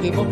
people.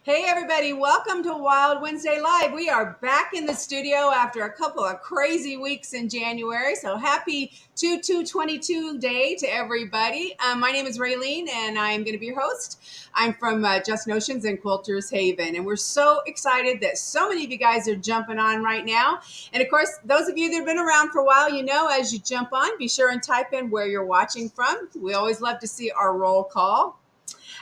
Hey everybody, welcome to Wild Wednesday Live. We are back in the studio after a couple of crazy weeks in January. So happy 2/2/22 day to everybody. My name is Raylene and I'm going to be your host. I'm from Just Notions and Quilters Haven. And we're so excited that so many of you guys are jumping on right now. And of course, those of you that have been around for a while, you know, as you jump on, be sure and type in where you're watching from. We always love to see our roll call.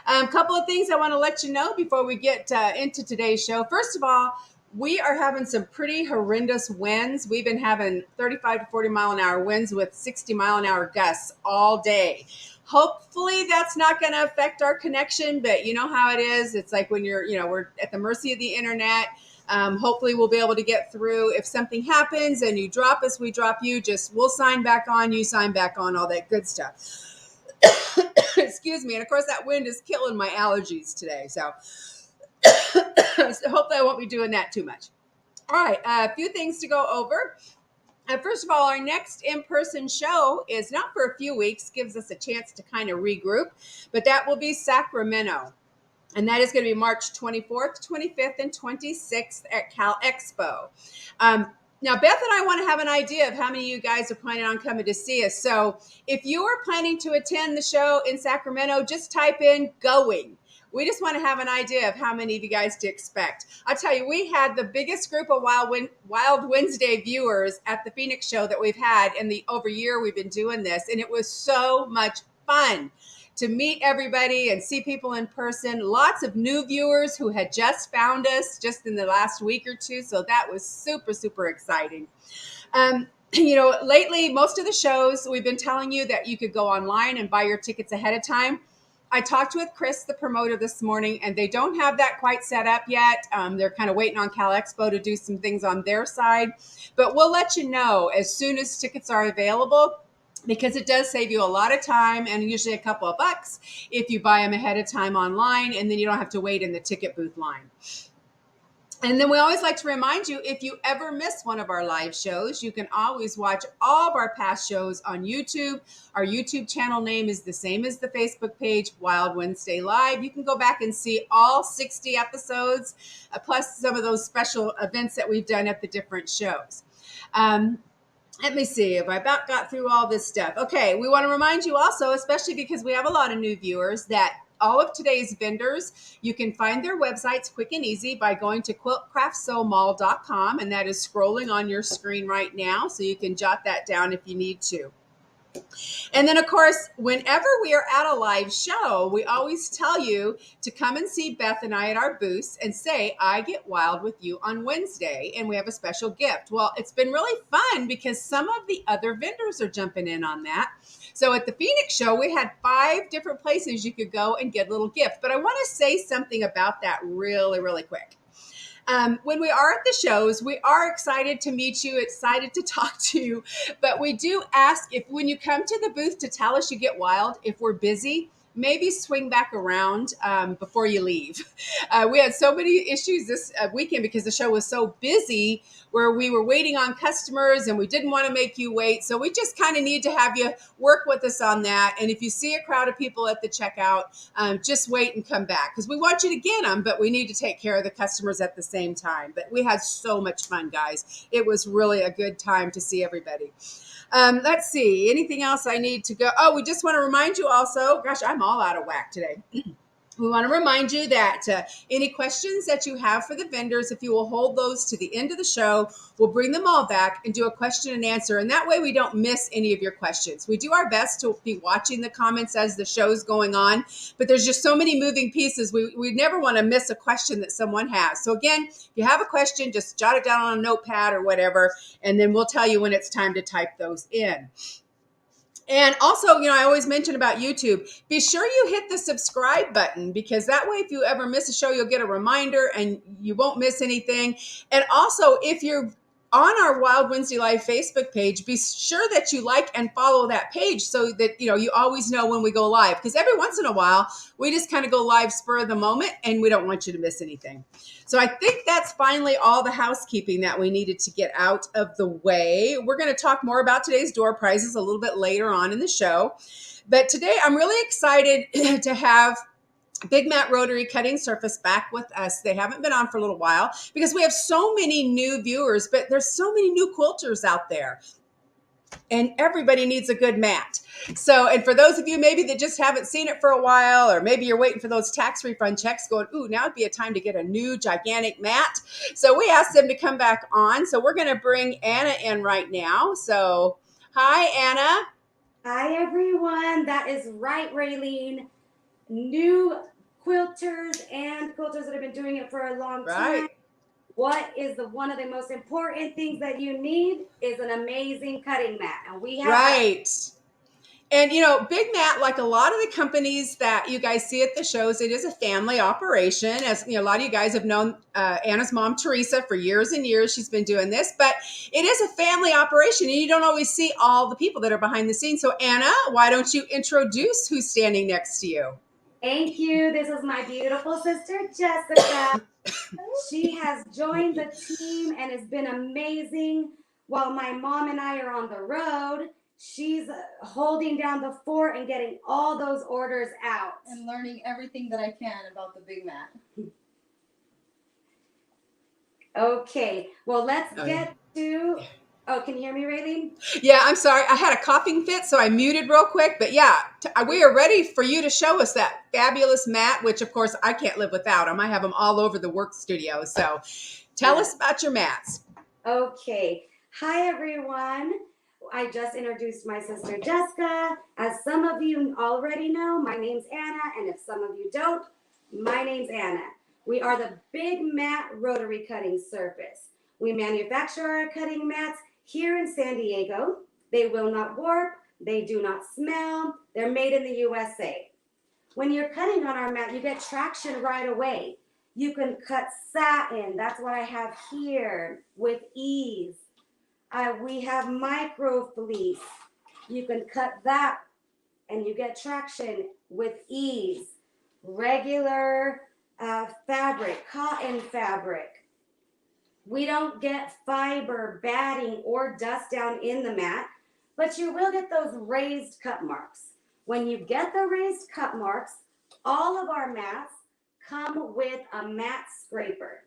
A couple of things I want to let you know before we get into today's show. First of all, we are having some pretty horrendous winds. We've been having 35 to 40 mile an hour winds with 60 mile an hour gusts all day. Hopefully that's not going to affect our connection, but you know how it is. It's like when we're at the mercy of the internet. Hopefully we'll be able to get through. If something happens and you drop us, we drop you. We'll sign back on, you sign back on, all that good stuff. Excuse me. And of course, that wind is killing my allergies today. So hopefully I won't be doing that too much. All right. A few things to go over. First of all, our next in-person show is not for a few weeks, gives us a chance to kind of regroup, but that will be Sacramento. And that is going to be March 24th, 25th, and 26th at Cal Expo. Now, Beth and I want to have an idea of how many of you guys are planning on coming to see us. So if you are planning to attend the show in Sacramento, just type in going. We just want to have an idea of how many of you guys to expect. I'll tell you, we had the biggest group of Wild Wednesday viewers at the Phoenix show that we've had in the over year we've been doing this. And it was so much fun to meet everybody and see people in person. Lots of new viewers who had just found us just in the last week or two. So that was super, super exciting. Lately, most of the shows, we've been telling you that you could go online and buy your tickets ahead of time. I talked with Chris, the promoter, this morning, and they don't have that quite set up yet. They're kind of waiting on Cal Expo to do some things on their side. But we'll let you know as soon as tickets are available, because it does save you a lot of time and usually a couple of bucks if you buy them ahead of time online, and then you don't have to wait in the ticket booth line. And then we always like to remind you, if you ever miss one of our live shows, you can always watch all of our past shows on YouTube. Our YouTube channel name is the same as the Facebook page, Wild Wednesday Live. You can go back and see all 60 episodes, plus some of those special events that we've done at the different shows. Let me see if I about got through all this stuff. Okay, we want to remind you also, especially because we have a lot of new viewers, that all of today's vendors, you can find their websites quick and easy by going to quiltcraftsowmall.com, and that is scrolling on your screen right now, so you can jot that down if you need to. And then, of course, whenever we are at a live show, we always tell you to come and see Beth and I at our booths and say, I get wild with you on Wednesday, and we have a special gift. Well, it's been really fun because some of the other vendors are jumping in on that. So at the Phoenix show, we had 5 different places you could go and get a little gift. But I want to say something about that really, really quick. When we are at the shows, we are excited to meet you, excited to talk to you, but we do ask if when you come to the booth to tell us you get wild, if we're busy, maybe swing back around before you leave. We had so many issues this weekend because the show was so busy where we were waiting on customers and we didn't want to make you wait. So we just kind of need to have you work with us on that. And if you see a crowd of people at the checkout, just wait and come back because we want you to get them, but we need to take care of the customers at the same time. But we had so much fun, guys. It was really a good time to see everybody. Let's see. Anything else I need to go? Oh, we just want to remind you also, gosh, I'm all out of whack today. We want to remind you that any questions that you have for the vendors, if you will hold those to the end of the show, we'll bring them all back and do a question and answer. And that way we don't miss any of your questions. We do our best to be watching the comments as the show's going on, but there's just so many moving pieces. We never want to miss a question that someone has. So again, if you have a question, just jot it down on a notepad or whatever, and then we'll tell you when it's time to type those in. And also, I always mention about YouTube, be sure you hit the subscribe button, because that way, if you ever miss a show, you'll get a reminder and you won't miss anything. And also, if you're on our Wild Wednesday Live Facebook page, be sure that you like and follow that page so that, you always know when we go live, because every once in a while, we just kind of go live spur of the moment and we don't want you to miss anything. So I think that's finally all the housekeeping that we needed to get out of the way. We're going to talk more about today's door prizes a little bit later on in the show. But today I'm really excited to have Big Mat Rotary Cutting Surface back with us. They haven't been on for a little while because we have so many new viewers, but there's so many new quilters out there. And everybody needs a good mat. So, and for those of you maybe that just haven't seen it for a while, or maybe you're waiting for those tax refund checks going, ooh, now would be a time to get a new gigantic mat. So we asked them to come back on. So we're going to bring Anna in right now. So hi, Anna. Hi, everyone. That is right, Raylene. New quilters and quilters that have been doing it for a long time. Right. What is one of the most important things that you need is an amazing cutting mat. And we have right. And, Big Mat, like a lot of the companies that you guys see at the shows, it is a family operation. As a lot of you guys have known Anna's mom, Teresa, for years and years. She's been doing this, but it is a family operation, and you don't always see all the people that are behind the scenes. So, Anna, why don't you introduce who's standing next to you? Thank you. This is my beautiful sister, Jessica. She has joined the team and has been amazing. While my mom and I are on the road, she's holding down the fort and getting all those orders out. And learning everything that I can about the Big Mat. Okay, well, let's get to... Oh, can you hear me, Raylene? Yeah, I'm sorry. I had a coughing fit, so I muted real quick. But yeah, we are ready for you to show us that fabulous mat, which, of course, I can't live without them. I have them all over the work studio. So tell us about your mats. Okay. Hi, everyone. I just introduced my sister, Jessica. As some of you already know, my name's Anna. And if some of you don't, my name's Anna. We are the Big Mat Rotary Cutting Surface. We manufacture our cutting mats here in San Diego. They will not warp. They do not smell. They're made in the USA. When you're cutting on our mat, you get traction right away. You can cut satin. That's what I have here with ease. We have micro fleece. You can cut that and you get traction with ease. Regular fabric, cotton fabric. We don't get fiber, batting, or dust down in the mat, but you will get those raised cut marks. When you get the raised cut marks, all of our mats come with a mat scraper.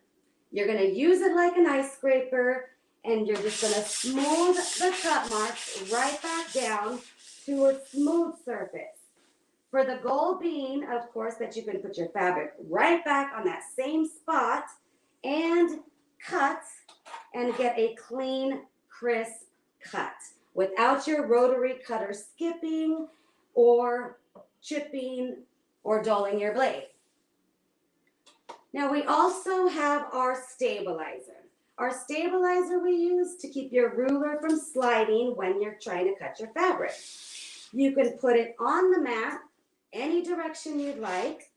You're going to use it like an ice scraper, and you're just going to smooth the cut marks right back down to a smooth surface. For the goal being, of course, that you can put your fabric right back on that same spot and cut and get a clean, crisp cut without your rotary cutter skipping or chipping or dulling your blade. Now we also have our stabilizer. Our stabilizer we use to keep your ruler from sliding when you're trying to cut your fabric. You can put it on the mat any direction you'd like,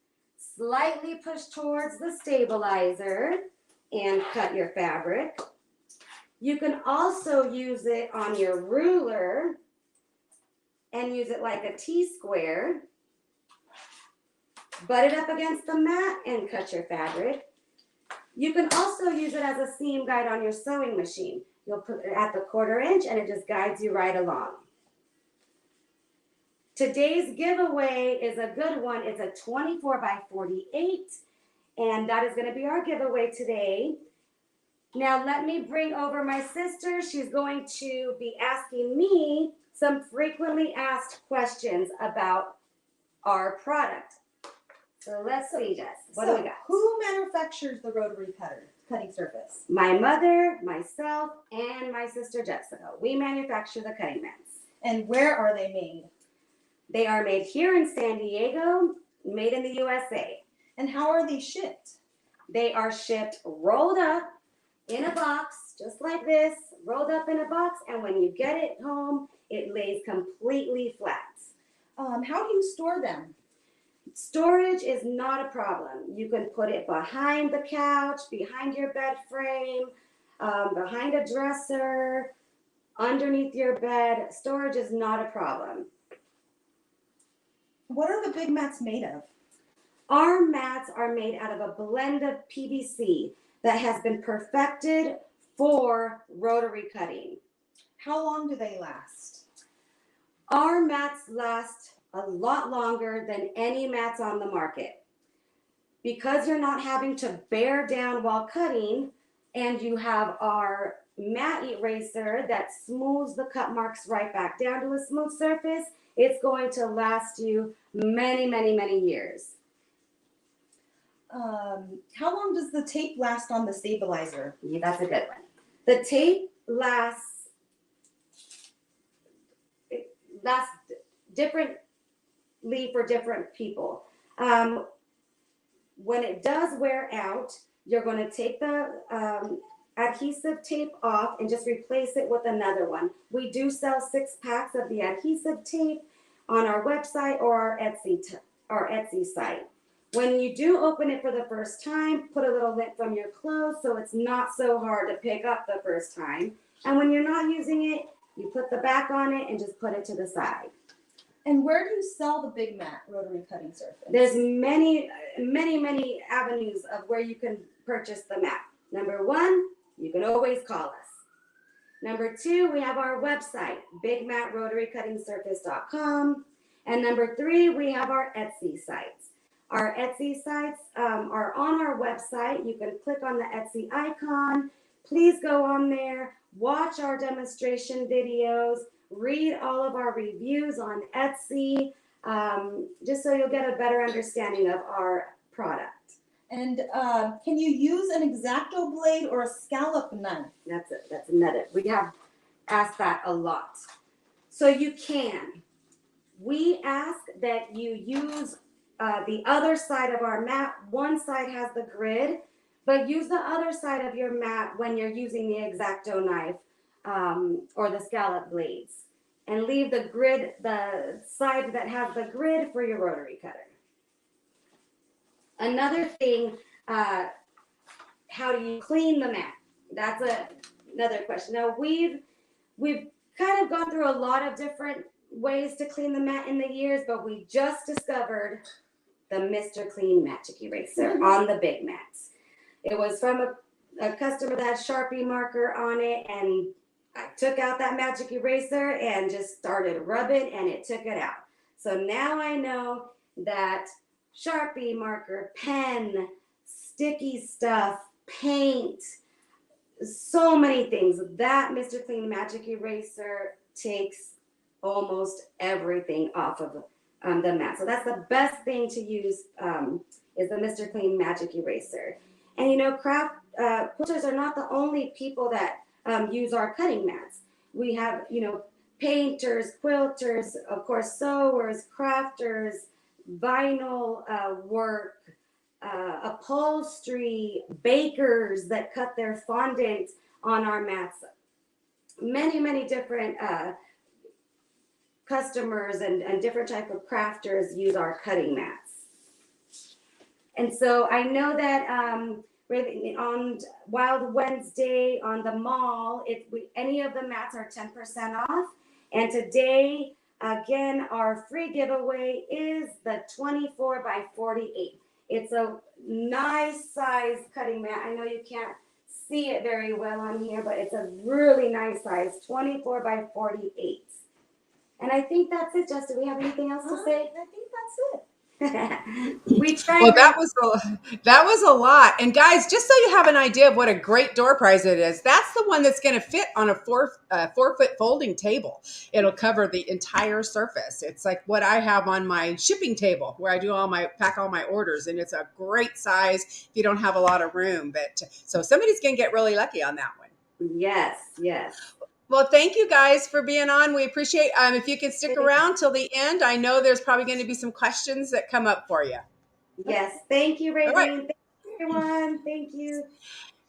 slightly push towards the stabilizer and cut your fabric. You can also use it on your ruler and use it like a T-square. Butt it up against the mat and cut your fabric. You can also use it as a seam guide on your sewing machine. You'll put it at the 1/4 inch and it just guides you right along. Today's giveaway is a good one. It's a 24 by 48, and that is going to be our giveaway today. Now let me bring over my sister. She's going to be asking me some frequently asked questions about our product. So let's see, Jess. What do we got? Who manufactures the rotary cutting surface? My mother, myself, and my sister Jessica. We manufacture the cutting mats. And where are they made? They are made here in San Diego, made in the USA. And how are they shipped? They are shipped rolled up in a box, just like this, rolled up in a box, and when you get it home, it lays completely flat. How do you store them? Storage is not a problem. You can put it behind the couch, behind your bed frame, behind a dresser, underneath your bed. Storage is not a problem. What are the big mats made of? Our mats are made out of a blend of PVC that has been perfected for rotary cutting. How long do they last? Our mats last a lot longer than any mats on the market. Because you're not having to bear down while cutting, and you have our mat eraser that smooths the cut marks right back down to a smooth surface, it's going to last you many, many, many years. How long does the tape last on the stabilizer? Yeah, that's a good one. The tape lasts differently for different people. When it does wear out, you're going to take the adhesive tape off and just replace it with another one. We do sell 6 packs of the adhesive tape on our website or our Etsy site. When you do open it for the first time, put a little lint from your clothes so it's not so hard to pick up the first time. And when you're not using it, you put the back on it and just put it to the side. And where do you sell the big mat rotary cutting surface? There's many, many, many avenues of where you can purchase the mat. Number 1, you can always call us. Number 2, we have our website, bigmatrotarycuttingsurface.com. And number 3, we have our Etsy sites. Our Etsy sites are on our website. You can click on the Etsy icon. Please go on there, watch our demonstration videos, read all of our reviews on Etsy, just so you'll get a better understanding of our product. And can you use an X-Acto blade or a scallop knife? That's another. We have asked that a lot. So you can. We ask that you use the other side of our mat. One side has the grid, but use the other side of your mat when you're using the X-Acto knife or the scallop blades. And leave the grid, the side that has the grid, for your rotary cutter. Another thing, how do you clean the mat? That's another question. Now we've kind of gone through a lot of different ways to clean the mat in the years, but we just discovered the Mr. Clean Magic Eraser on the big mats. It was from a customer that had Sharpie marker on it, and I took out that magic eraser and just started rubbing, and it took it out. So now I know that Sharpie marker, pen, sticky stuff, paint, so many things. That Mr. Clean Magic Eraser takes almost everything off of the mat. So that's the best thing to use is the Mr. Clean Magic Eraser. And you know, craft quilters are not the only people that use our cutting mats. We have, you know, painters, quilters, of course, sewers, crafters, vinyl work, upholstery, bakers that cut their fondant on our mats. Many, many different customers and different type of crafters use our cutting mats. And so I know that on Wild Wednesday on the mall, any of the mats are 10% off. And today, again, our free giveaway is the 24 by 48. It's a nice size cutting mat. I know you can't see it very well on here, but it's a really nice size, 24 by 48. And I think that's it, Jess. Do we have anything else to say? I think that's it. We try. Well, that was a lot. And guys, just so you have an idea of what a great door prize it is, that's the one that's going to fit on a 4-foot folding table. It'll cover the entire surface. It's like what I have on my shipping table where I do pack all my orders, and it's a great size if you don't have a lot of room. But so somebody's going to get really lucky on that one. Yes, yes. Well, thank you guys for being on. We appreciate if you can stick around till the end. I know there's probably going to be some questions that come up for you. Yes. Thank you, Raylene. All right. Thank you, everyone. Thank you.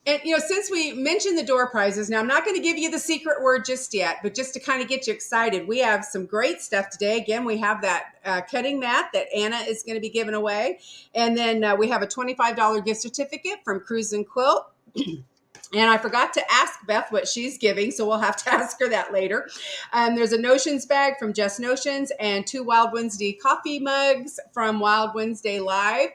And since we mentioned the door prizes, now I'm not going to give you the secret word just yet, but just to kind of get you excited, we have some great stuff today. Again, we have that cutting mat that Anna is going to be giving away, and then we have a $25 gift certificate from Kruusn Quilt. And I forgot to ask Beth what she's giving, so we'll have to ask her that later. There's a Notions bag from Just Notions and 2 Wild Wednesday coffee mugs from Wild Wednesday Live.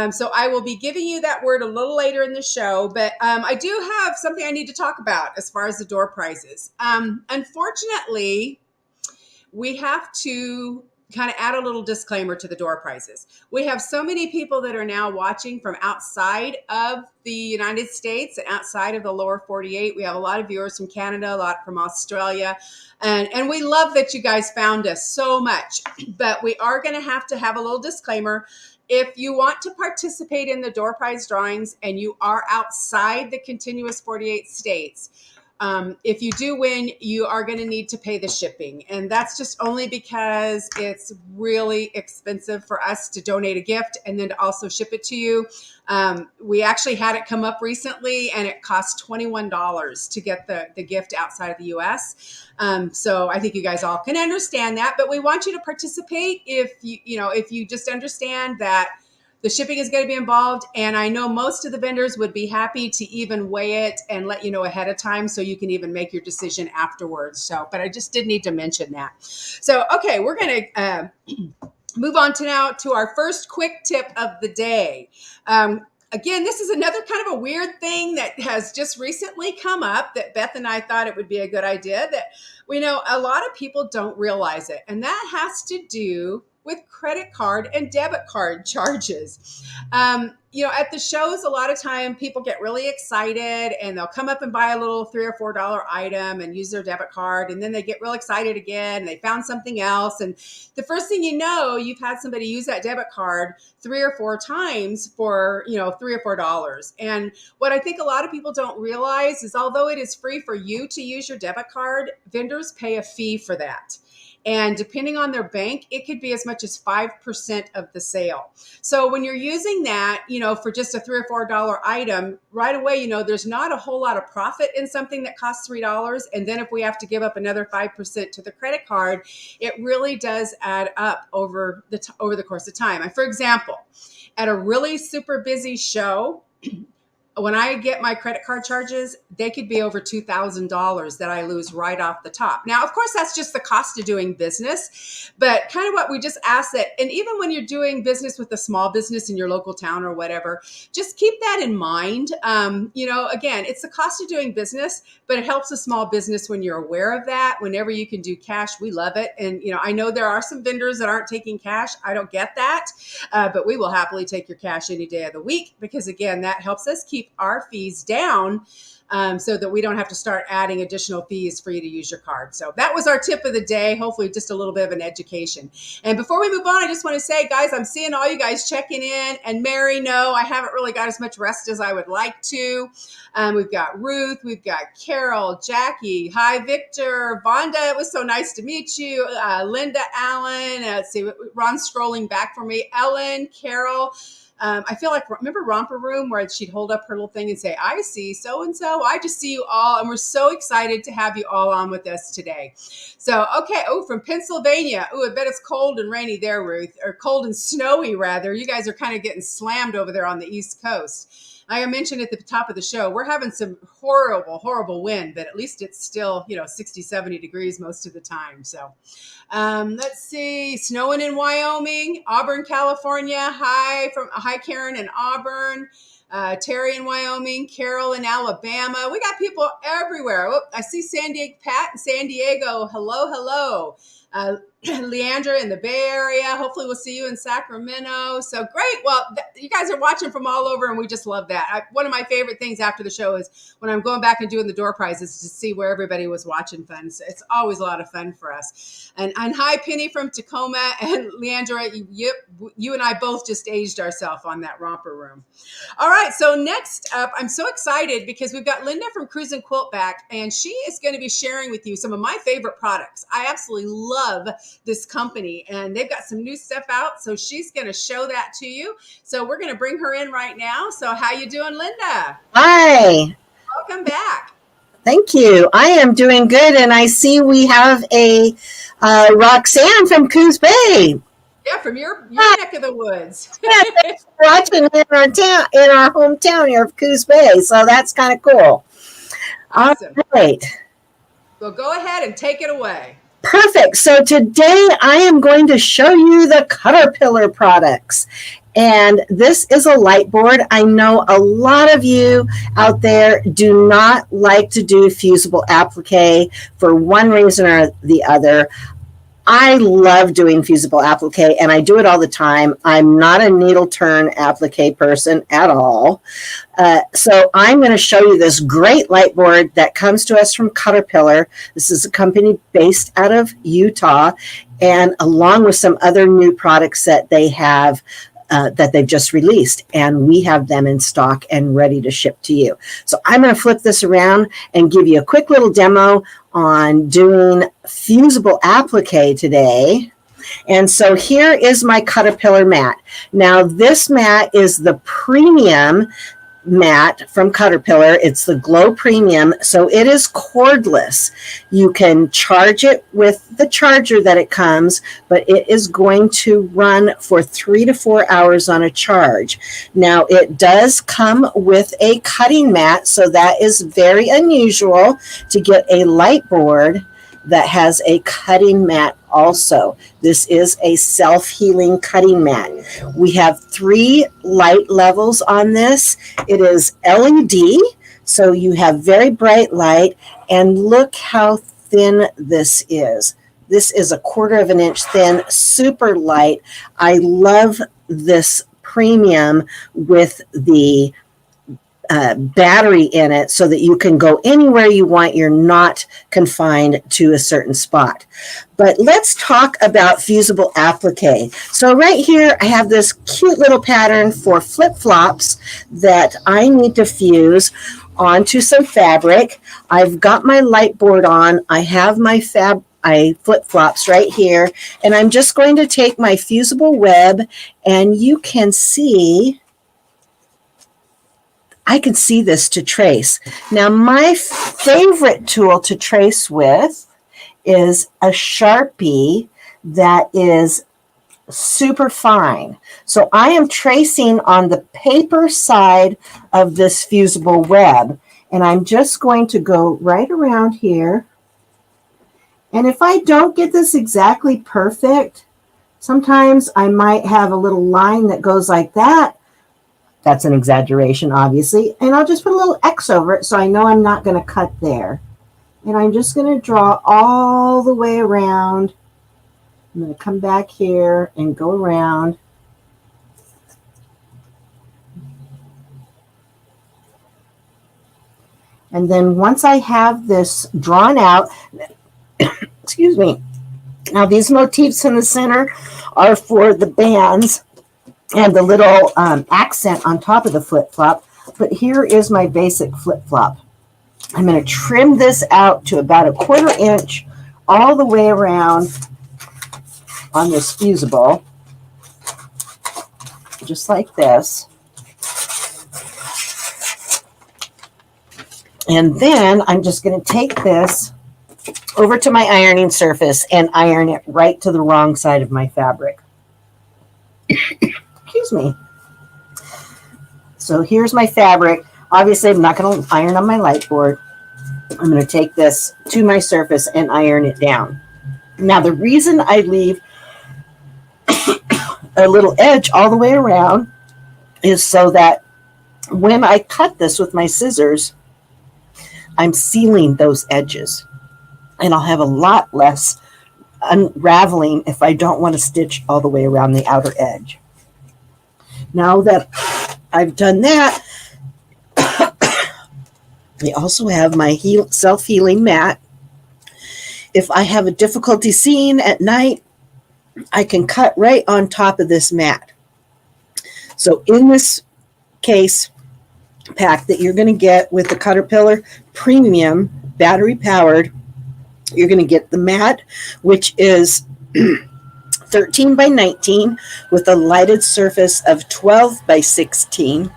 So I will be giving you that word a little later in the show, but I do have something I need to talk about as far as the door prizes. Unfortunately, we have to kind of add a little disclaimer to the door prizes. We have so many people that are now watching from outside of the United States and outside of the lower 48. We have a lot of viewers from Canada, a lot from Australia, and we love that you guys found us so much. But we are going to have a little disclaimer. If you want to participate in the door prize drawings and you are outside the continuous 48 states, if you do win, you are going to need to pay the shipping. And that's just only because it's really expensive for us to donate a gift and then to also ship it to you. We actually had it come up recently, and it cost $21 to get the gift outside of the US. So I think you guys all can understand that, but we want you to participate if you just understand that the shipping is going to be involved. And I know most of the vendors would be happy to even weigh it and let you know ahead of time so you can even make your decision afterwards. So, but I just did need to mention that. So, okay, we're going to move on to our first quick tip of the day. Again, this is another kind of a weird thing that has just recently come up that Beth and I thought it would be a good idea that we know a lot of people don't realize it. And that has to do with credit card and debit card charges. At the shows, a lot of time people get really excited and they'll come up and buy a little $3 or $4 item and use their debit card. And then they get real excited again and they found something else. And the first thing you know, you've had somebody use that debit card 3 or 4 times for, $3 or $4. And what I think a lot of people don't realize is although it is free for you to use your debit card, vendors pay a fee for that. And depending on their bank, it could be as much as 5% of the sale. So when you're using that, for just a $3 or $4 item, right away, there's not a whole lot of profit in something that costs $3. And then if we have to give up another 5% to the credit card, it really does add up over the course of time. For example, at a really super busy show, when I get my credit card charges, they could be over $2,000 that I lose right off the top. Now, of course, that's just the cost of doing business, but kind of what we just ask that, and even when you're doing business with a small business in your local town or whatever, just keep that in mind. Again, it's the cost of doing business, but it helps a small business when you're aware of that. Whenever you can do cash, we love it. And, I know there are some vendors that aren't taking cash. I don't get that, but we will happily take your cash any day of the week because, again, that helps us keep our fees down so that we don't have to start adding additional fees for you to use your card. So that was our tip of the day. Hopefully just a little bit of an education. And before we move on, I just want to say, guys, I'm seeing all you guys checking in. And Mary, no, I haven't really got as much rest as I would like to. We've got Ruth, we've got Carol, Jackie, hi, Victor, Vonda, it was so nice to meet you. Linda Allen, let's see, Ron's scrolling back for me. Ellen, Carol, I feel like, remember Romper Room where she'd hold up her little thing and say, I see so-and-so. I just see you all. And we're so excited to have you all on with us today. So, okay. Oh, from Pennsylvania. Oh, I bet it's cold and rainy there, Ruth, or cold and snowy rather. You guys are kind of getting slammed over there on the East Coast. Like I mentioned at the top of the show, we're having some horrible, horrible wind, but at least it's still, 60, 70 degrees most of the time. So let's see, snowing in Wyoming, Auburn, California. Hi, Karen in Auburn. Terry in Wyoming, Carol in Alabama. We got people everywhere. Oh, I see Pat in San Diego. Hello, hello. Leandra in the Bay Area. Hopefully we'll see you in Sacramento. So great. Well, you guys are watching from all over, and we just love that. One of my favorite things after the show is when I'm going back and doing the door prizes to see where everybody was watching fun. So it's always a lot of fun for us. And hi, Penny from Tacoma, and Leandra, you and I both just aged ourselves on that romper room. All right, so next up, I'm so excited because we've got Linda from Kruusn Quilt back, and she is going to be sharing with you some of my favorite products. I absolutely love this company, and they've got some new stuff out, so she's going to show that to you. So we're going to bring her in right now. So how you doing, Linda? Hi. Welcome back. Thank you. I am doing good, and I see we have a Roxanne from Coos Bay. Yeah, from your neck of the woods. Yeah, thanks for watching in our hometown here of Coos Bay, so that's kind of cool. Awesome. All right. Well, go ahead and take it away. Perfect. So today I am going to show you the Caterpillar products. And this is a light board. I know a lot of you out there do not like to do fusible applique for one reason or the other. I love doing fusible applique, and I do it all the time. I'm not a needle turn applique person at all. So I'm going to show you this great light board that comes to us from Caterpillar. This is a company based out of Utah, and along with some other new products that they have that they've just released, and we have them in stock and ready to ship to you. So I'm going to flip this around and give you a quick little demo on doing fusible applique today. And so here is my Caterpillar mat. Now this mat is the premium mat from Caterpillar. It's the Glow Premium, so it is cordless. You can charge it with the charger that it comes, but it is going to run for 3 to 4 hours on a charge. Now it does come with a cutting mat, so that is very unusual to get a light board that has a cutting mat also. This is a self-healing cutting mat. We have 3 light levels on this. It is LED, so you have very bright light, and look how thin this is. This is 1/4 inch thin, super light. I love this premium with the battery in it so that you can go anywhere you want. You're not confined to a certain spot. But let's talk about fusible applique. So right here, I have this cute little pattern for flip-flops that I need to fuse onto some fabric. I've got my light board on. I have my flip-flops right here, and I'm just going to take my fusible web, and you can see I can see this to trace. Now, my favorite tool to trace with is a Sharpie that is super fine. So I am tracing on the paper side of this fusible web, and I'm just going to go right around here. And if I don't get this exactly perfect, sometimes I might have a little line that goes like that. That's an exaggeration, obviously. And I'll just put a little X over it so I know I'm not going to cut there. And I'm just going to draw all the way around. I'm going to come back here and go around. And then once I have this drawn out, excuse me. Now these motifs in the center are for the bands and the little accent on top of the flip-flop. But here is my basic flip-flop. I'm going to trim this out to about 1/4 inch all the way around on this fusible, just like this. And then I'm just going to take this over to my ironing surface and iron it right to the wrong side of my fabric. Excuse me. So here's my fabric. Obviously, I'm not going to iron on my light board. I'm going to take this to my surface and iron it down. Now, the reason I leave a little edge all the way around is so that when I cut this with my scissors, I'm sealing those edges, and I'll have a lot less unraveling if I don't want to stitch all the way around the outer edge. Now that I've done that, I also have my self-healing mat. If I have a difficulty seeing at night, I can cut right on top of this mat. So in this case pack that you're going to get with the Caterpillar Premium battery powered, you're going to get the mat, which is 13 by 19 with a lighted surface of 12 by 16.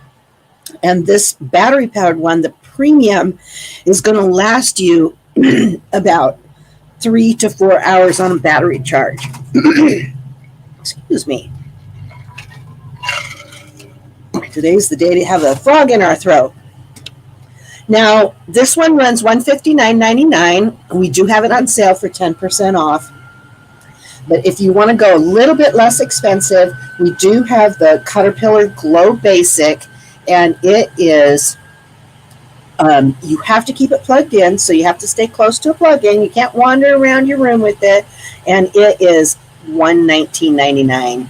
And this battery powered one, the Premium, is going to last you about 3 to 4 hours on a battery charge. Excuse me. Today's the day to have a frog in our throat. Now, this one runs $159.99. We do have it on sale for 10% off. But if you want to go a little bit less expensive, we do have the Caterpillar Glow Basic, and it is, you have to keep it plugged in, so you have to stay close to a plug-in. You can't wander around your room with it, and it is $119.99.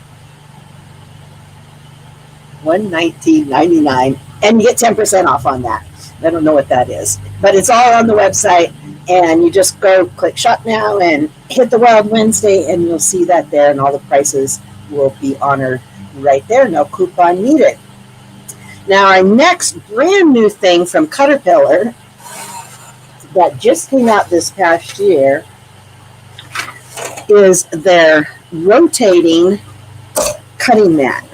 $119.99, and you get 10% off on that. I don't know what that is, but it's all on the website, and you just go click shop now and hit the Wild Wednesday, and you'll see that there, and all the prices will be honored right there. No coupon needed. Now, our next brand new thing from Caterpillar that just came out this past year is their rotating cutting mat.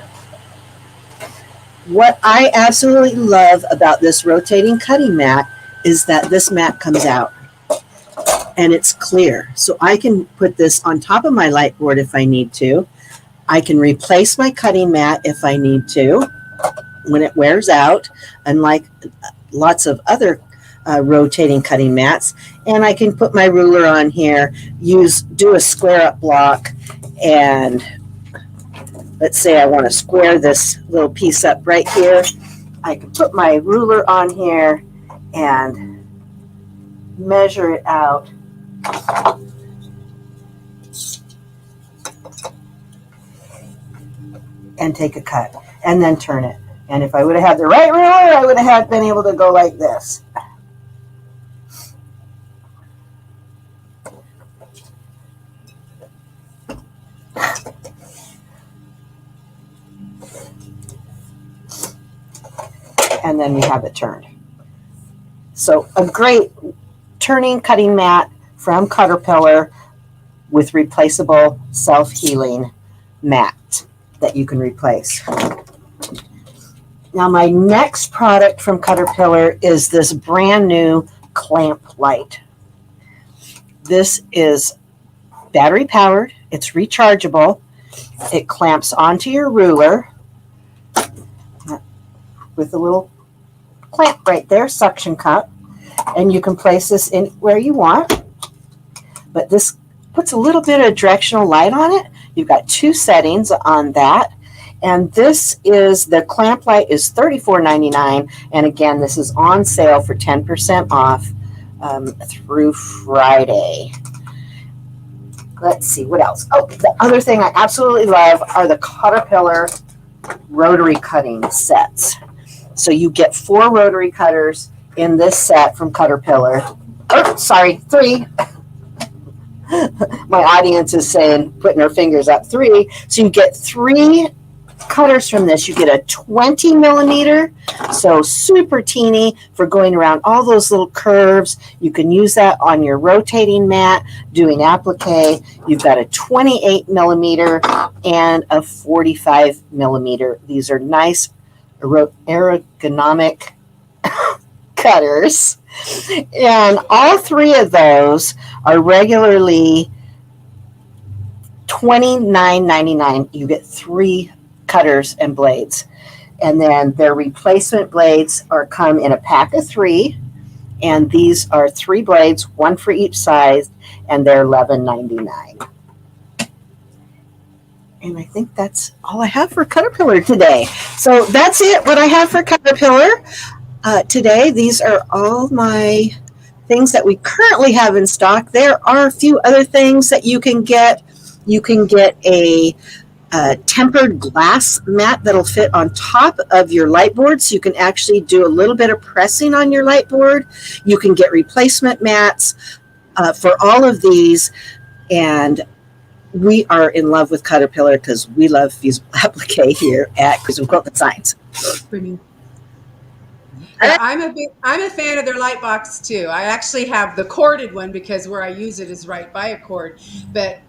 What I absolutely love about this rotating cutting mat is that this mat comes out and it's clear. So I can put this on top of my light board if I need to. I can replace my cutting mat if I need to when it wears out, unlike lots of other rotating cutting mats. And I can put my ruler on here, do a square up block, and let's say I want to square this little piece up right here. I can put my ruler on here and measure it out. And take a cut and then turn it. And if I would have had the right ruler, I would have been able to go like this. And then we have it turned. So a great turning cutting mat from Caterpillar with replaceable self-healing mat that you can replace. Now my next product from Caterpillar is this brand new clamp light. This is battery powered. It's rechargeable. It clamps onto your ruler with a little clamp right there, suction cup, and you can place this in where you want. But this puts a little bit of directional light on it. You've got 2 settings on that. And this is, the clamp light is $34.99. And again, this is on sale for 10% off through Friday. Let's see, what else? Oh, the other thing I absolutely love are the Caterpillar rotary cutting sets. So you get 4 rotary cutters in this set from Caterpillar. Oh, sorry, 3. My audience is saying, putting her fingers up, 3. So you get 3 cutters from this. You get a 20 millimeter, so super teeny for going around all those little curves. You can use that on your rotating mat doing applique. You've got a 28 millimeter and a 45 millimeter. These are nice ergonomic cutters, and all 3 of those are regularly $29.99. You get 3 cutters and blades, and then their replacement blades come in a pack of 3, and these are 3 blades, 1 for each size, and they're $11.99. And I think that's all I have for Caterpillar today. So that's it, what I have for Caterpillar today. These are all my things that we currently have in stock. There are a few other things that you can get. You can get a tempered glass mat that'll fit on top of your light board, so you can actually do a little bit of pressing on your light board. You can get replacement mats for all of these, and we are in love with Caterpillar because we love Fusible Applique here at Kruusn Quilt Designs. Yeah, I'm a fan of their light box too. I actually have the corded one because where I use it is right by a cord. But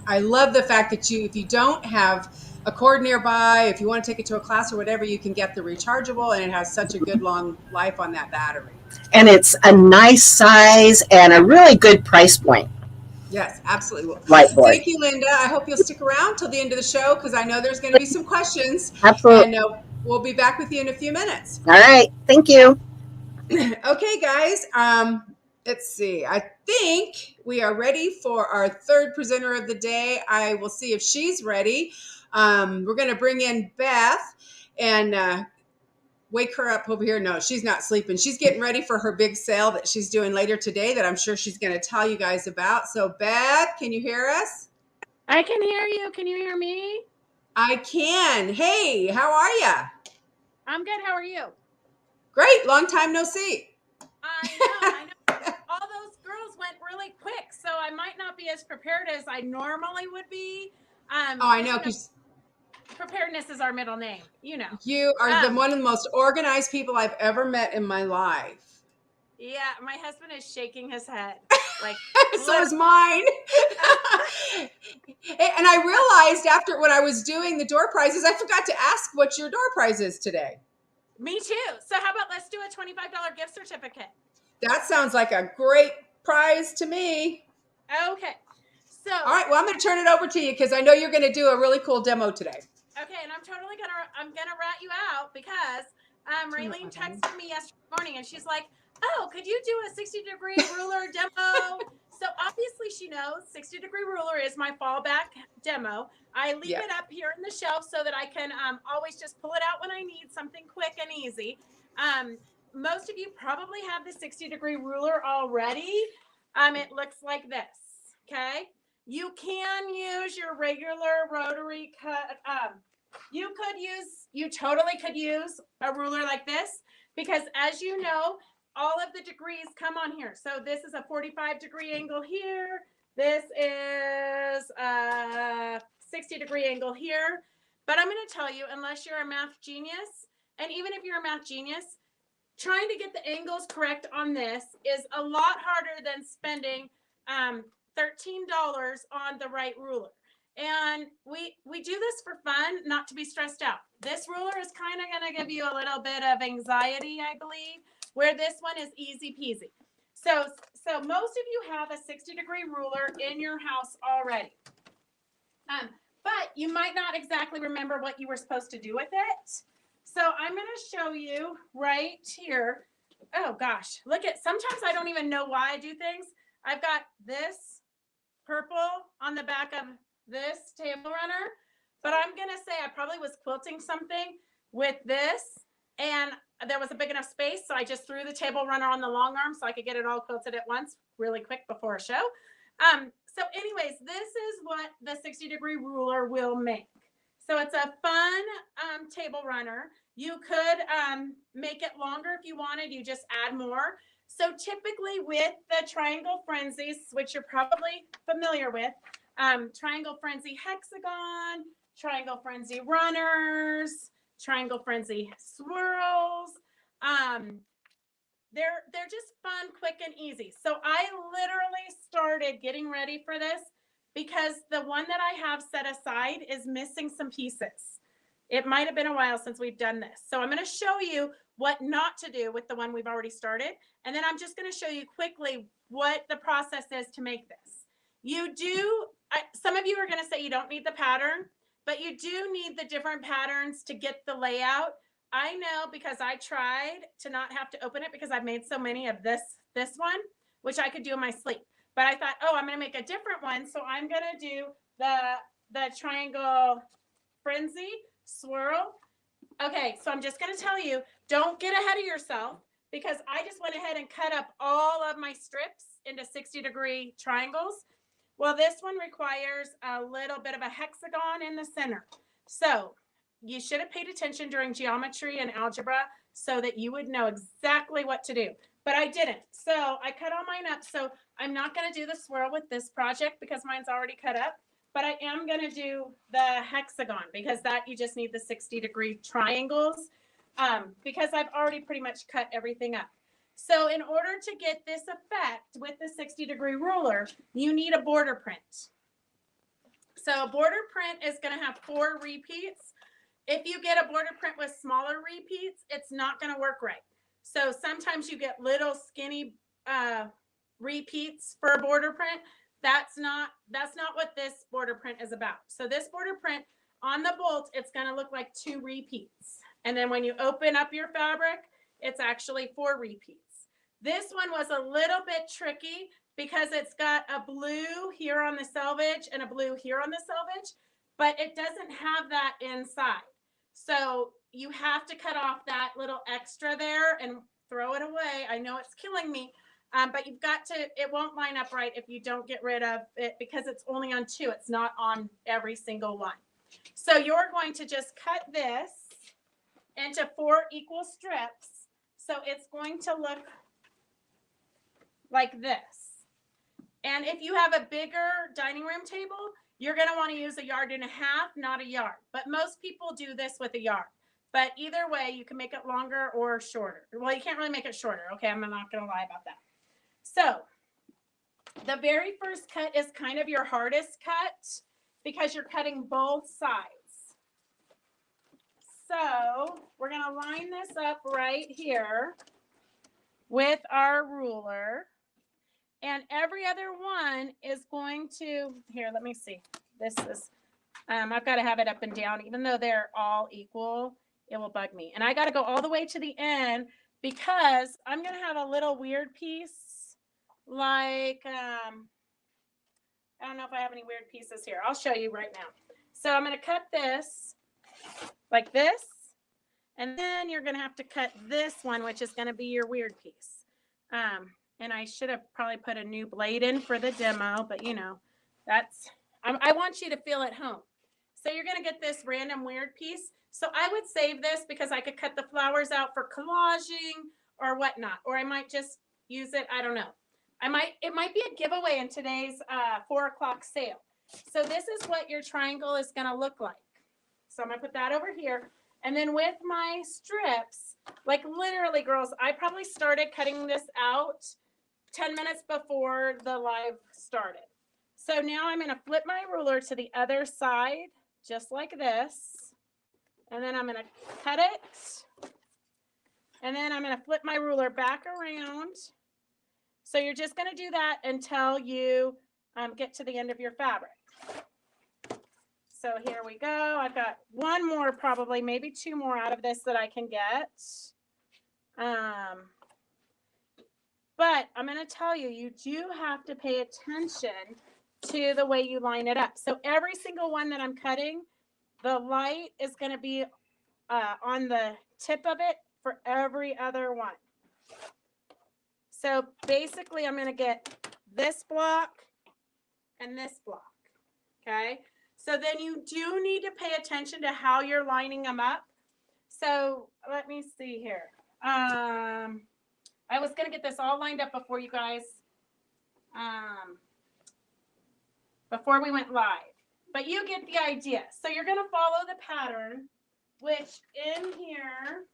I love the fact that if you don't have a cord nearby, if you want to take it to a class or whatever, you can get the rechargeable, and it has such a good long life on that battery. And it's a nice size and a really good price point. Yes, absolutely. Well, light board. Thank you, Linda. I hope you'll stick around till the end of the show because I know there's going to be some questions. Absolutely. And we'll be back with you in a few minutes. All right. Thank you. Okay, guys. Let's see. I think we are ready for our third presenter of the day. I will see if she's ready. We're going to bring in Beth and wake her up over here. No, she's not sleeping. She's getting ready for her big sale that she's doing later today that I'm sure she's going to tell you guys about. So, Beth, can you hear us? I can hear you. Can you hear me? I can. Hey, how are you? I'm good. How are you? Great. Long time no see. I know. All those girls went really quick, so I might not be as prepared as I normally would be. I know, because preparedness is our middle name. You know. You are one of the most organized people I've ever met in my life. Yeah, my husband is shaking his head. Like so is mine. And I realized after when I was doing the door prizes, I forgot to ask what your door prize is today. Me too. So how about let's do a $25 gift certificate? That sounds like a great prize to me. Okay. So all right, well, I'm going to turn it over to you because I know you're going to do a really cool demo today. Okay, and I'm gonna rat you out because Raylene texted me yesterday morning and she's like, oh, could you do a 60-degree ruler demo? So obviously she knows 60-degree ruler is my fallback demo. I leave it up here in the shelf so that I can always just pull it out when I need something quick and easy. Most of you probably have the 60-degree ruler already. It looks like this, okay? You can use your regular rotary cut. You totally could use a ruler like this because as you know, all of the degrees come on here. So this is a 45-degree angle here. This is a 60-degree angle here. But I'm going to tell you, unless you're a math genius, and even if you're a math genius, trying to get the angles correct on this is a lot harder than spending $13 on the right ruler. And we do this for fun, not to be stressed out. This ruler is kind of going to give you a little bit of anxiety, I believe, where this one is easy peasy. So most of you have a 60-degree ruler in your house already. But you might not exactly remember what you were supposed to do with it. So I'm going to show you right here. Oh gosh, sometimes I don't even know why I do things. I've got this purple on the back of this table runner, but I'm going to say I probably was quilting something with this and there was a big enough space. So I just threw the table runner on the long arm so I could get it all quilted at once really quick before a show. So anyways, this is what the 60-degree ruler will make. So it's a fun table runner. You could make it longer if you wanted. You just add more. So typically with the Triangle Frenzies, which you're probably familiar with, Triangle Frenzy Hexagon, Triangle Frenzy Runners, Triangle Frenzy Swirls. They're just fun, quick, and easy. So I literally started getting ready for this because the one that I have set aside is missing some pieces. It might have been a while since we've done this. So I'm going to show you what not to do with the one we've already started. And then I'm just going to show you quickly what the process is to make this. Some of you are going to say you don't need the pattern, but you do need the different patterns to get the layout. I know because I tried to not have to open it because I've made so many of this one, which I could do in my sleep. But I thought, oh, I'm going to make a different one. So I'm going to do the the triangle frenzy swirl. Okay, so I'm just going to tell you, don't get ahead of yourself, because I just went ahead and cut up all of my strips into 60-degree triangles. Well, this one requires a little bit of a hexagon in the center. So you should have paid attention during geometry and algebra so that you would know exactly what to do. But I didn't. So I cut all mine up. So I'm not going to do the swirl with this project because mine's already cut up. But I am going to do the hexagon, because that you just need the 60-degree triangles, because I've already pretty much cut everything up. So in order to get this effect with the 60-degree ruler, you need a border print. So a border print is going to have 4 repeats. If you get a border print with smaller repeats, it's not going to work right. So sometimes you get little skinny repeats for a border print. That's not what this border print is about. So this border print on the bolt, it's going to look like 2 repeats. And then when you open up your fabric, it's actually 4 repeats. This one was a little bit tricky because it's got a blue here on the selvage and a blue here on the selvage, but it doesn't have that inside. So you have to cut off that little extra there and throw it away. I know it's killing me. But you've got to, it won't line up right if you don't get rid of it, because it's only on 2. It's not on every single one. So you're going to just cut this into 4 equal strips. So it's going to look like this. And if you have a bigger dining room table, you're going to want to use 1.5 yards, not a yard. But most people do this with a yard. But either way, you can make it longer or shorter. Well, you can't really make it shorter. Okay, I'm not going to lie about that. So the very first cut is kind of your hardest cut because you're cutting both sides. So we're going to line this up right here with our ruler. And every other one is going to, here, let me see. This is, I've got to have it up and down. Even though they're all equal, it will bug me. And I got to go all the way to the end because I'm going to have a little weird piece. Like, I don't know if I have any weird pieces here. I'll show you right now. So I'm going to cut this like this. And then you're going to have to cut this one, which is going to be your weird piece. And I should have probably put a new blade in for the demo, but you know, that's, I want you to feel at home. So you're going to get this random weird piece. So I would save this because I could cut the flowers out for collaging or whatnot, or I might just use it. I don't know. It might be a giveaway in today's 4 o'clock sale. So this is what your triangle is going to look like. So I'm going to put that over here. And then with my strips, like literally, girls, I probably started cutting this out 10 minutes before the live started. So now I'm going to flip my ruler to the other side, just like this. And then I'm going to cut it. And then I'm going to flip my ruler back around. So you're just going to do that until you get to the end of your fabric. So here we go. I've got one more, probably maybe 2 more out of this that I can get. But I'm going to tell you, you do have to pay attention to the way you line it up. So every single one that I'm cutting, the light is going to be on the tip of it for every other one. So basically, I'm going to get this block and this block, okay? So then you do need to pay attention to how you're lining them up. So let me see here. I was going to get this all lined up before you guys, before we went live. But you get the idea. So you're going to follow the pattern, which in here,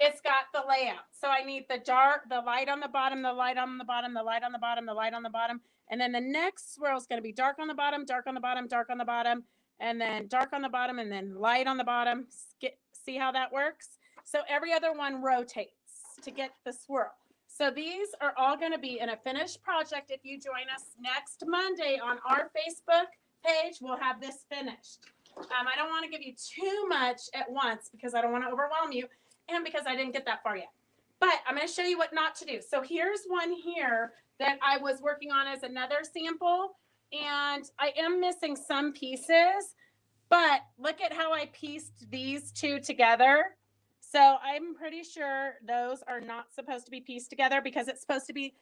it's got the layout. So I need the dark, the light on the bottom, the light on the bottom, the light on the bottom, the light on the bottom. And then the next swirl is going to be dark on the bottom, dark on the bottom, dark on the bottom, and then dark on the bottom, and then light on the bottom. See how that works? So every other one rotates to get the swirl. So these are all going to be in a finished project. If you join us next Monday on our Facebook page, we'll have this finished. I don't want to give you too much at once because I don't want to overwhelm you and because I didn't get that far yet. But I'm going to show you what not to do. So here's one here that I was working on as another sample. And I am missing some pieces, but look at how I pieced these two together. So I'm pretty sure those are not supposed to be pieced together because it's supposed to be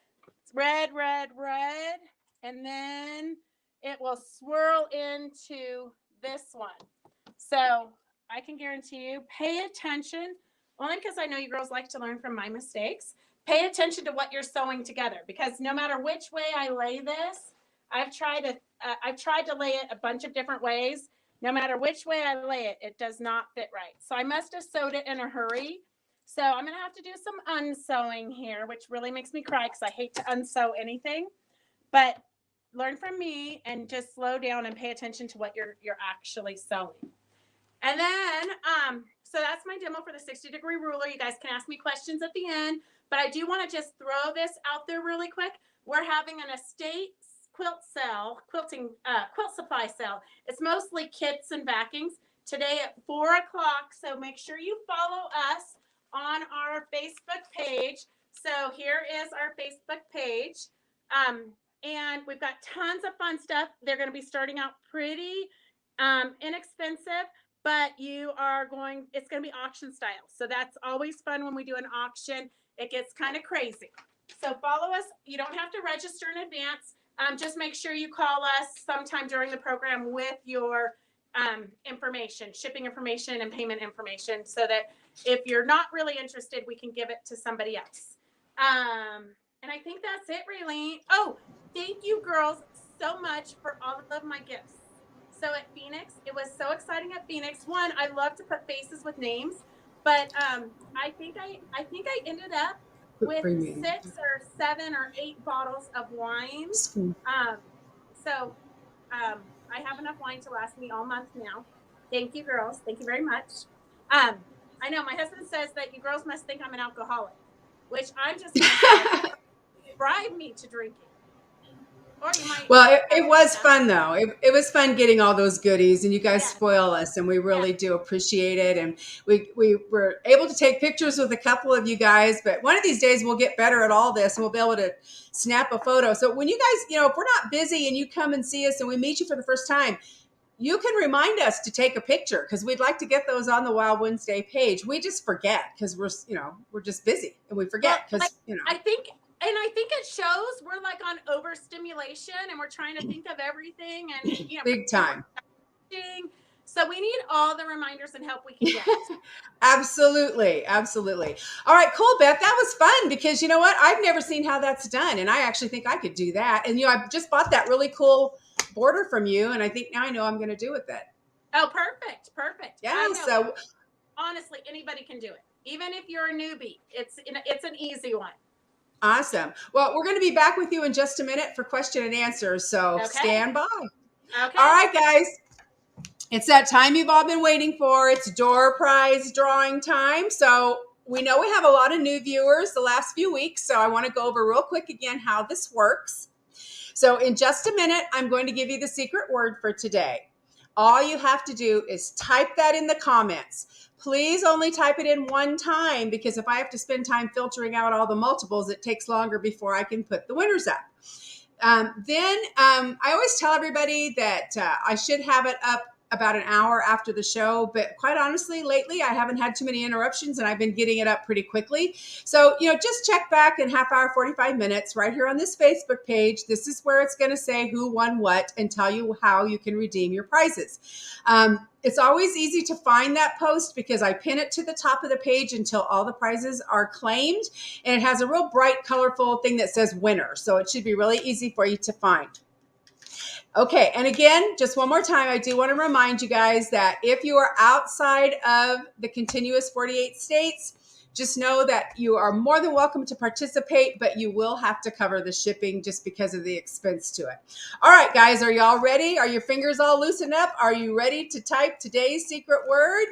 red, red, red, and then it will swirl into this one. So I can guarantee you, pay attention, only because I know you girls like to learn from my mistakes. Pay attention to what you're sewing together, because no matter which way I lay this, I've tried to lay it a bunch of different ways. No matter which way I lay it, it does not fit right. So I must have sewed it in a hurry. So I'm going to have to do some unsewing here, which really makes me cry because I hate to unsew anything. But learn from me and just slow down and pay attention to what you're actually sewing. And then, so that's my demo for the 60-degree ruler. You guys can ask me questions at the end, but I do want to just throw this out there really quick. We're having an estate quilt supply sale. It's mostly kits and backings today at 4 o'clock. So make sure you follow us on our Facebook page. So here is our Facebook page. And we've got tons of fun stuff. They're going to be starting out pretty inexpensive, but it's going to be auction style. So that's always fun when we do an auction. It gets kind of crazy. So follow us. You don't have to register in advance. Just make sure you call us sometime during the program with your information, shipping information and payment information, so that if you're not really interested, we can give it to somebody else. And I think that's it, Raylene. Oh, thank you girls so much for all of my gifts. So at Phoenix, it was so exciting at Phoenix. One, I love to put faces with names, but I think I ended up with 6 or 7 or 8 bottles of wine. I have enough wine to last me all month now. Thank you, girls. Thank you very much. I know my husband says that you girls must think I'm an alcoholic, which I'm just going to bribe me to drinking. Or you might. Well, it was fun though. It was fun getting all those goodies, and you guys spoil us, and we really do appreciate it. And we were able to take pictures with a couple of you guys, but one of these days we'll get better at all this, and we'll be able to snap a photo. So when you guys, if we're not busy and you come and see us and we meet you for the first time, you can remind us to take a picture, because we'd like to get those on the Wild Wednesday page. We just forget because we're just busy and we forget because I think it shows we're like on overstimulation and we're trying to think of everything and big time. So we need all the reminders and help we can get. Absolutely. All right, cool, Beth. That was fun because you know what? I've never seen how that's done, and I actually think I could do that. And I just bought that really cool border from you, and I think now I know I'm going to do with it. Oh, perfect. Yeah. So honestly, anybody can do it, even if you're a newbie. It's an easy one. Awesome. Well, we're going to be back with you in just a minute for question and answers. So stand by. Okay. All right, guys. It's that time you've all been waiting for. It's door prize drawing time. So we know we have a lot of new viewers the last few weeks. So I want to go over real quick again how this works. So in just a minute, I'm going to give you the secret word for today. All you have to do is type that in the comments. Please only type it in one time, because if I have to spend time filtering out all the multiples, it takes longer before I can put the winners up. I always tell everybody that I should have it up about an hour after the show, but quite honestly, lately I haven't had too many interruptions and I've been getting it up pretty quickly. So, just check back in half hour, 45 minutes right here on this Facebook page. This is where it's going to say who won what and tell you how you can redeem your prizes. It's always easy to find that post because I pin it to the top of the page until all the prizes are claimed, and it has a real bright, colorful thing that says winner. So it should be really easy for you to find. Okay, and again, just one more time, I do want to remind you guys that if you are outside of the continuous 48 states, just know that you are more than welcome to participate, but you will have to cover the shipping just because of the expense to it. All right, guys, are y'all ready? Are your fingers all loosened up? Are you ready to type today's secret word?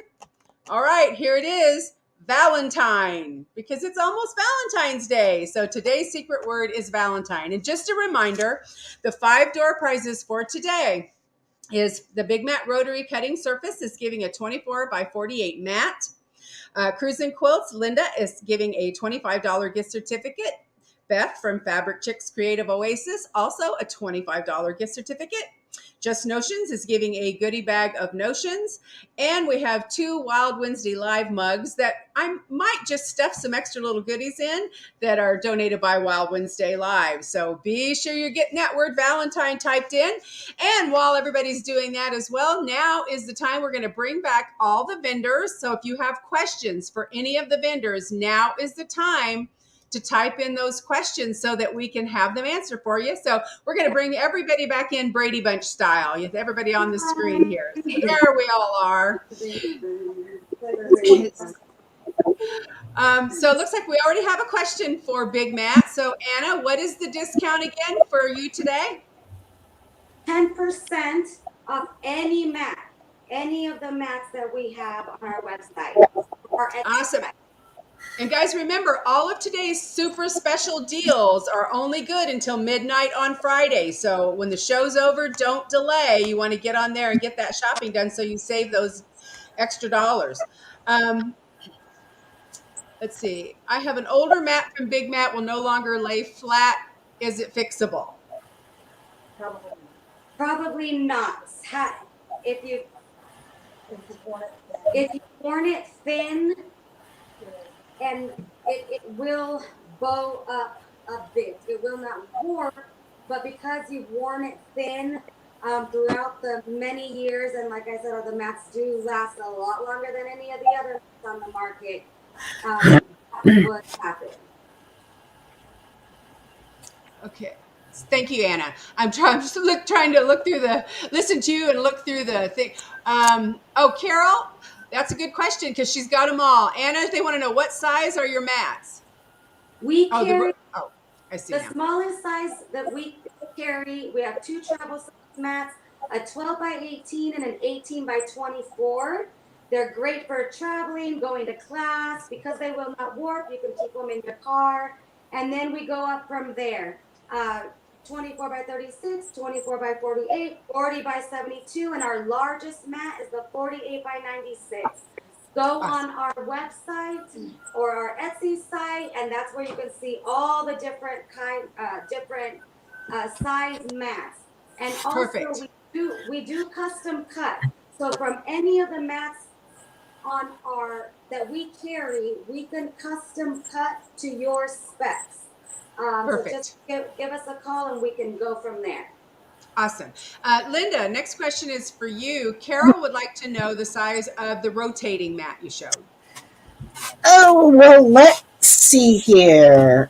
All right, here it is. Valentine, because it's almost Valentine's Day. So today's secret word is Valentine. And just a reminder, the 5 door prizes for today is the Big Mat Rotary Cutting Surface is giving a 24 by 48 mat. Kruusn Quilts, Linda is giving a $25 gift certificate. Beth from Fabric Chicks Creative Oasis, also a $25 gift certificate. Just Notions is giving a goodie bag of notions. And we have 2 Wild Wednesday Live mugs that I might just stuff some extra little goodies in that are donated by Wild Wednesday Live. So be sure you're getting that word Valentine typed in. And while everybody's doing that as well, now is the time we're going to bring back all the vendors. So if you have questions for any of the vendors, now is the time to type in those questions so that we can have them answer for you. So we're going to bring everybody back in Brady Bunch style. You have everybody on the screen here. So there we all are. So it looks like we already have a question for Big Matt. So Anna, what is the discount again for you today? 10% off any mat, any of the mats that we have on our website. Awesome. And guys, remember, all of today's super special deals are only good until midnight on Friday. So when the show's over, don't delay. You want to get on there and get that shopping done so you save those extra dollars. Let's see. I have an older mat from Big Mat, will no longer lay flat. Is it fixable? Probably not. If you've worn it thin, and it will bow up a bit. It will not warp, but because you've worn it thin throughout the many years, and like I said, the mats do last a lot longer than any of the other mats on the market, that would happen. Okay. Thank you, Anna. I'm trying to look through listen to you and look through the thing. Carol, that's a good question because she's got them all. Anna, they want to know, what size are your mats? We carry I see the now. smallest size that we carry. We have 2 travel size mats, a 12 by 18 and an 18 by 24. They're great for traveling, going to class. Because they will not warp, you can keep them in your car. And then we go up from there. 24 by 36, 24 by 48, 40 by 72, and our largest mat is the 48 by 96. Go on our website or our Etsy site, and that's where you can see all the different size mats. And also we do custom cut. So from any of the mats that we carry, we can custom cut to your specs. So just give us a call and we can go from there. Awesome. Linda, next question is for you. Carol would like to know the size of the rotating mat you showed. Oh, well, let's see here.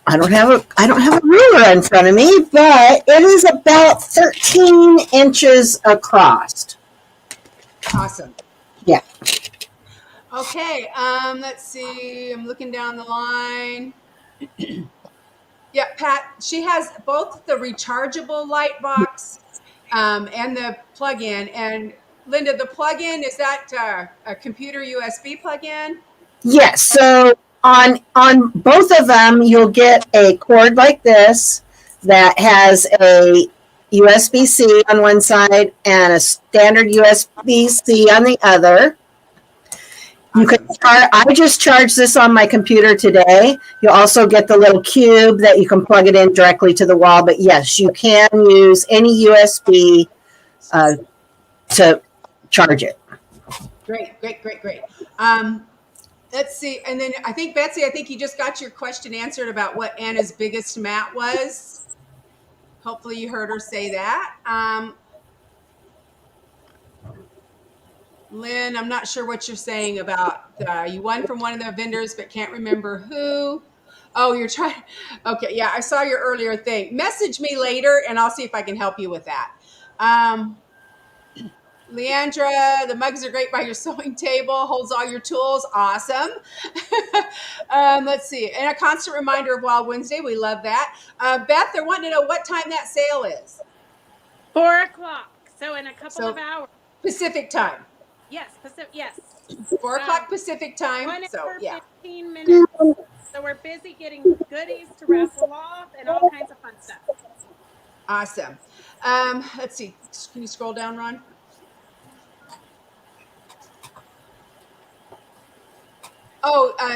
I don't have a ruler in front of me, but it is about 13 inches across. Awesome. Yeah. Okay. Let's see. I'm looking down the line. Yeah, Pat, she has both the rechargeable light box and the plug-in. And Linda, the plug-in, is that a computer USB plug-in? Yes. So on both of them, you'll get a cord like this that has a USB-C on one side and a standard USB-C on the other. You can I just charged this on my computer today. You'll also get the little cube that you can plug it in directly to the wall. But yes, you can use any USB to charge it. Great. Let's see. And then I think, Betsy, you just got your question answered about what Anna's biggest mat was. Hopefully you heard her say that. Lynn, I'm not sure what you're saying about you won from one of the vendors, but can't remember who. Oh, you're trying. Okay. Yeah. I saw your earlier thing. Message me later and I'll see if I can help you with that. Leandra, the mugs are great by your sewing table, holds all your tools. Awesome. Let's see. And a constant reminder of Wild Wednesday. We love that. Beth, they're wanting to know what time that sale is. 4 o'clock. So in a couple of hours. Pacific time. Yes, Yes. 4 o'clock Pacific time. 1 hour, yeah. 15 minutes. So we're busy getting goodies to raffle off and all kinds of fun stuff. Awesome. Let's see. Can you scroll down, Ron?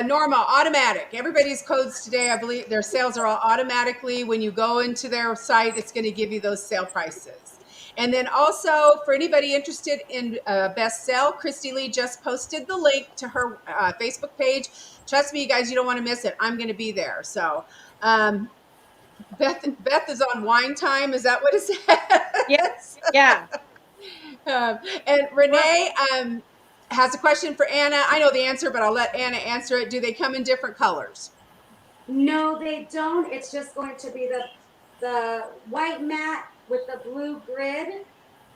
Norma, automatic. Everybody's codes today, I believe their sales are all automatically. When you go into their site, it's going to give you those sale prices. And then also for anybody interested in Best Sell, Christy Lee just posted the link to her Facebook page. Trust me, you guys, you don't want to miss it. I'm going to be there. So Beth is on wine time. Is that what it says? Yes. Yeah. And Renee has a question for Anna. I know the answer, but I'll let Anna answer it. Do they come in different colors? No, they don't. It's just going to be the white mat with the blue grid.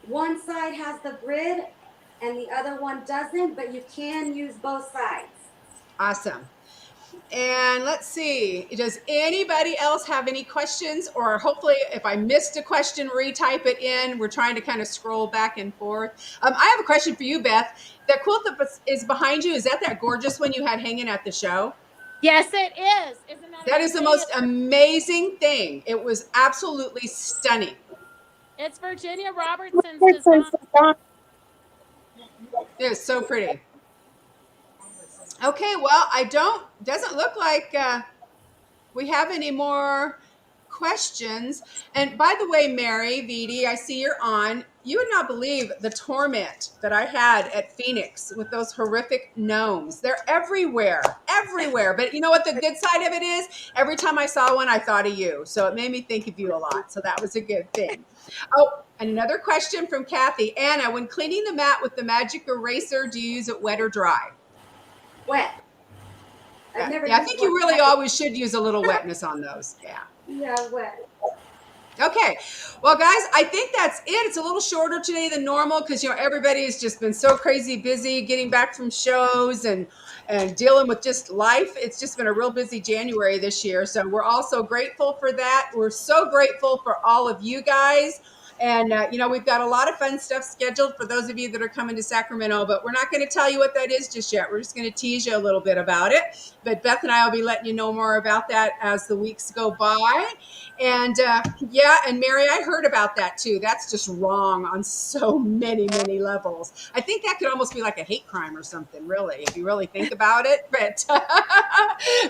One side has the grid and the other one doesn't, but you can use both sides. Awesome. And let's see, does anybody else have any questions? Or hopefully if I missed a question, retype it in. We're trying to kind of scroll back and forth. I have a question for you, Beth. That quilt that is behind you, is that gorgeous one you had hanging at the show? Yes, it is. Isn't That is the most amazing thing. It was absolutely stunning. It's Virginia Robertson's design. It is so pretty. Okay, well, doesn't look like we have any more questions. And by the way, Mary, Vidi, I see you're on. You would not believe the torment that I had at Phoenix with those horrific gnomes. They're everywhere. But you know what the good side of it is? Every time I saw one, I thought of you. So it made me think of you a lot. So that was a good thing. Oh, and another question from Kathy. Anna, when cleaning the mat with the magic eraser, do you use it wet or dry? Wet. Yeah, I think you really always should use a little wetness on those. Yeah, wet. Okay. Well, guys, I think that's it. It's a little shorter today than normal because, everybody has just been so crazy busy getting back from shows and dealing with just life. It's just been a real busy January this year. So we're all so grateful for that. We're so grateful for all of you guys. And, we've got a lot of fun stuff scheduled for those of you that are coming to Sacramento, but we're not going to tell you what that is just yet. We're just going to tease you a little bit about it. But Beth and I will be letting you know more about that as the weeks go by. And and Mary, I heard about that too. That's just wrong on so many, many levels. I think that could almost be like a hate crime or something, really, if you really think about it. But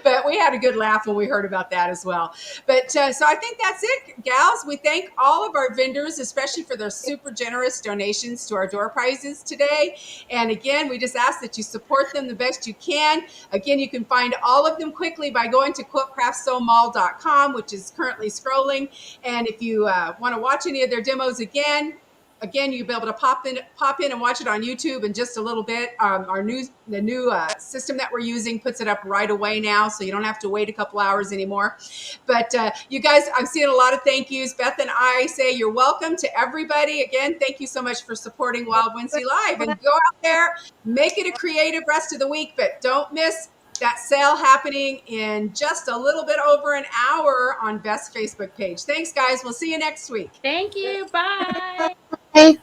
but we had a good laugh when we heard about that as well. But so I think that's it, gals. We thank all of our vendors, especially for their super generous donations to our door prizes today. And again, we just ask that you support them the best you can. Again, you can find all of them quickly by going to quiltcraftsomall.com, which is currently scrolling. And if you want to watch any of their demos again, you'll be able to pop in and watch it on YouTube in just a little bit. The new system that we're using puts it up right away now, so you don't have to wait a couple hours anymore. But you guys, I'm seeing a lot of thank yous. Beth and I say you're welcome to everybody. Again, thank you so much for supporting Wild Wincy Live. And go out there, make it a creative rest of the week, but don't miss that sale happening in just a little bit over an hour on Beth's Facebook page. Thanks, guys. We'll see you next week. Thank you. Bye. Hey.